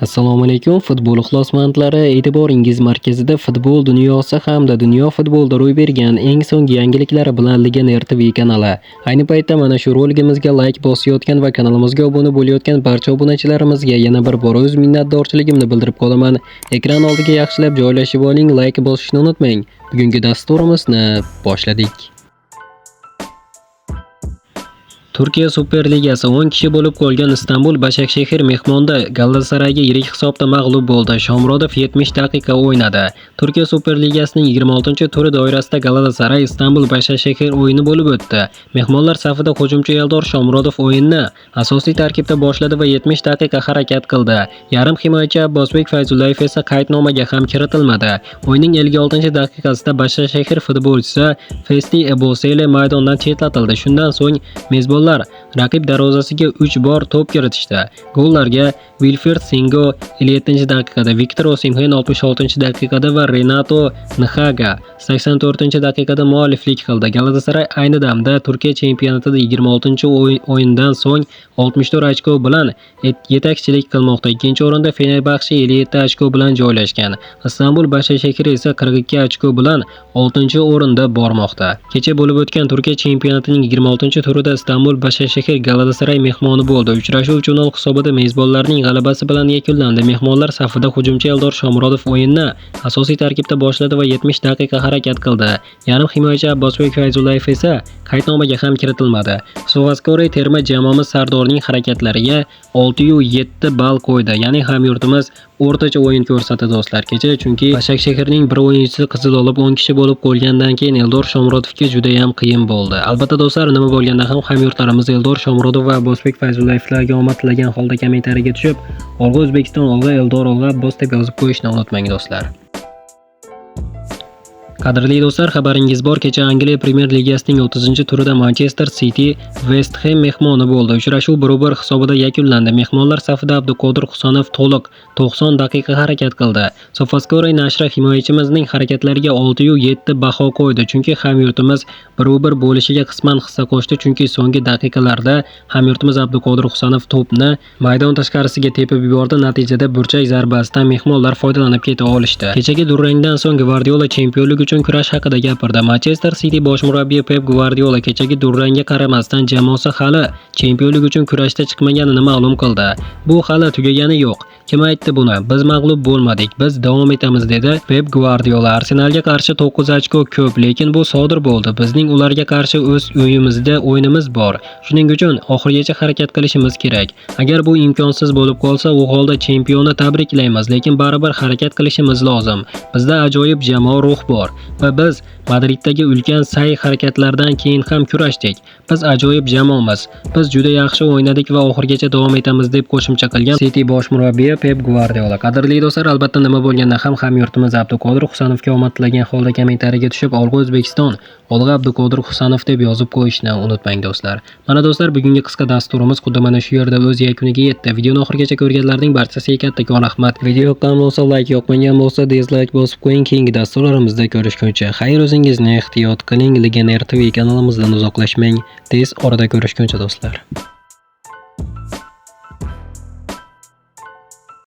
Assalomu alaykum futbol ixlosmandlari, e'tiboringiz markazida futbol dunyosi hamda dunyo futbolida ro'y bergan eng so'nggi yangiliklar bilan Legioner TV kanali. Ayni paytda mana shu roligimizga like bosayotgan va kanalimizga obuna bo'layotgan barcha obunachilarimizga yana bir bor o'z minnatdorchiligimni bildirib qolaman. Ekran oldiga yaxshilab joylashib oling, like bosishni unutmang. Bugungi dasturimizni boshladik. Turkiya Superligasi 10 kishi bo'lib qolgan Istanbul Başakşehir mehmonda Galatasarayga yirik hisobda mag'lub bo'ldi. Shomurodov 70 daqiqa o'ynadi. Turkiya Superligasining 26-turi doirasida Galatasaray Istanbul Başakşehir o'yini bo'lib o'tdi. Mehmonlar safida hujumchi Eldor Shomurodov o'yinni asosiy tarkibda boshladi va 70 daqiqa harakat qildi. Yarim himoyachi Abbosbek Fayzullayev esa qaydnomaga ham kiritilmadi. O'yinning 56-daqiqasida Başakşehir futbolchisi Festi Ebosele maydondan chetlatildi. Shundan so'ng mezbon raqib darvozasiga 3 bor to'p kiritishdi. Gollarga Wilfried Singo 57-daqiqada, Viktor Osimhen 66-daqiqada va Renato Nhaga 84-daqiqada mualliflik qildi. Galatasaray ayni damda Turkiya chempionatida 26-o'yindan so'ng 64 ochko bilan yetakchilik qilmoqda. Ikkinchi o'rinda Fenerbahçe 57 ochko bilan joylashgan. Istanbul Başakşehir esa 42 ochko bilan 6-o'rinda bormoqda. Kecha bo'lib o'tgan Turkiya chempionatining 26-turida Istanbul Başakşehir Galatasaray mehmoni bo'ldi. Uchrashuv 3-0 hisobida mezbonlarning g'alabasi bilan yakunlandi. Mehmonlar safida hujumchi Eldor Shomurodov o'yinni asosiy tarkibda boshladi va 70 daqiqa harakat qildi. Yarim himoyachi Abbosbek Fayzullayev esa qaydnomaga ham kiritilmadi. Suvasskoriy terma jamoamiz Sardorning harakatlariga 6.7 ball qo'ydi. Ya'ni hamyurtimiz o'rtacha o'yin ko'rsatdi do'stlar. Kecha chunki Başakşehirning bir o'yinchisi qizil olib 10 kishi bo'lib qolgandan keyin Eldor Shomurodovga juda ham qiyin bo'ldi. Albatta do'stlar, nima bo'lganda ham hamyurtlarimiz Eldor Shomurodov va Abbosbek Fayzullayevlarga omad tilagan holda kommentariyaga tushib, "Olg'a O'zbekiston, olg'a Eldor, olg'a Abbos" deb yozib qo'yishni unutmang do'stlar. Qadrli do'stlar, xabaringiz bor, kecha Angliya Premyer Ligasining 30-turida Manchester City West Ham mehmoni bo'ldi. Uchrashuv 1-1 hisobida yakunlandi. Mehmonlar safida Abduqodir Husanov to'liq 90 daqiqa harakat qildi. Sofastkoriy nashri himoyachimizning harakatlariga 6.7 baho qo'ydi, chunki hamyurtimiz 1-1 bo'lishiga qisman hissa qo'shdi, chunki so'nggi daqiqalarda hamyurtimiz Abduqodir Husanov to'pni maydon tashqarisiga tepib yubordi. Natijada burchak zarbasidan mehmonlar foydalanib keta olishdi. Kechagi durangdan so'ng Gvardiola chempionlik uchun kurash haqida gapirdi. Manchester City bosh murabbiyi Pep Gvardiola kechagi durangga qaramasdan jamoasi hali chempionlik uchun kurashda chiqmaganini ma'lum qildi. Bu hali tugagani yo'q. Kim aytdi buni? Biz mag'lub bo'lmadik, biz davom etamiz dedi Pep Gvardiola. Arsenalga qarshi 9 ochko ko'p, lekin bu sodir bo'ldi. Bizning ularga qarshi o'z uyimizda o'yinimiz bor. Shuning uchun oxirigacha harakat qilishimiz kerak. Agar bu imkonsiz bo'lib qolsa, u holda chempionni tabriklaymiz, lekin baribir harakat qilishimiz lozim. Bizda ajoyib jamoa ruh bor va biz Madriddagi ulkan sa'y-harakatlardan keyin ham kurashdik. Biz ajoyib jamoamiz. Biz juda yaxshi o'ynadik va oxirigacha davom etamiz deb qo'shimcha qilgan City bosh murabbiyi Pep Gvardiola. Qadrli do'stlar, albatta nima bo'lganda ham hamyurtimiz Abduqodir Husanovga omad tilagan holda kommentariyaga tushib, "Olg'a O'zbekiston, olg'a Abduqodir Husanov" deb yozib qo'yishni unutmang do'stlar. Mana do'stlar, bugungi qisqa dasturimiz xuddi mana shu yerda o'z yakuniga yetdi. Videoni oxirigacha ko'rganlarning barchasiga kattakon rahmat. Video yoqqan bo'lsa, like, yoqmagan bo'lsa dislike bosib qo'ying. Keyingi dasturlarimizda ko'rishguncha xayr, o'zingizni ehtiyot qiling. Legioner TV kanalimizdan uzoqlashmang. Tez orada ko'rishguncha do'stlar.